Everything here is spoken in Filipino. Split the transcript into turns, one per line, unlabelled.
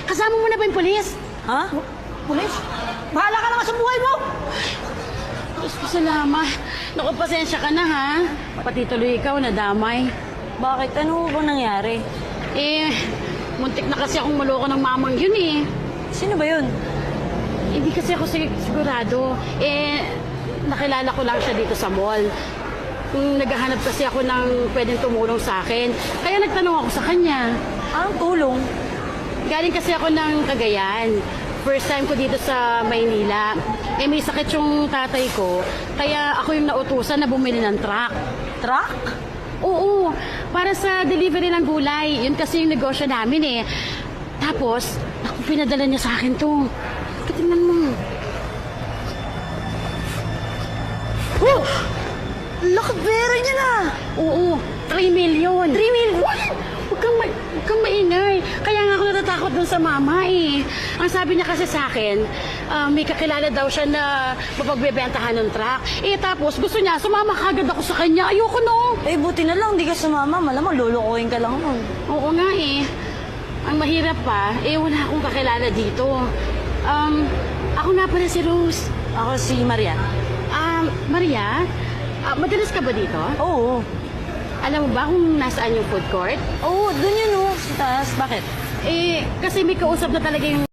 kasama mo na ba yung polis?
Ha?
Pulis, bahala ka naman sa buhay mo!
Diyos ko, salamat. Naku, pasensya ka na, ha? Pati tuloy ikaw, nadamay.
Bakit? Ano bang nangyari?
Eh, muntik na kasi akong maloko ng mamang yun, eh.
Sino ba yun?
Hindi kasi ako sigurado. Eh, nakilala ko lang siya dito sa mall. Naghahanap kasi ako ng pwedeng tumulong sa akin. Kaya nagtanong ako sa kanya.
Ang tulong?
Galing kasi ako ng Cagayan. First time ko dito sa Maynila. Eh, may sakit yung tatay ko. Kaya ako yung nautusan na bumili ng truck.
Truck?
Oo, para sa delivery ng gulay. Yun kasi yung negosyo namin eh. Tapos, ako pinadala niya sa akin to. Tingnan mo.
Oh! Laki pera niya na!
Oo, 3 million.
3 million?
Huwag kang maingay. Kaya nga ako natatakot dun sa mama eh. Ang sabi niya kasi sa akin, may kakilala daw siya na mapagbebentahan ng truck. Eh tapos gusto niya, sumama kagad ako sa kanya. Ayoko no.
Eh, buti na lang, di ka sumama. Malamang lulukuhin ka lang nun.
Oo nga eh. Ang mahirap pa, eh wala akong kakilala dito. Ako nga pala si Rose.
Ako si Maria.
Maria, madalas ka ba dito?
Oo.
Alam mo ba kung nasaan yung food court?
Oo, dun yun oh. Sa taas. Bakit?
Eh, kasi may kausap na talaga yung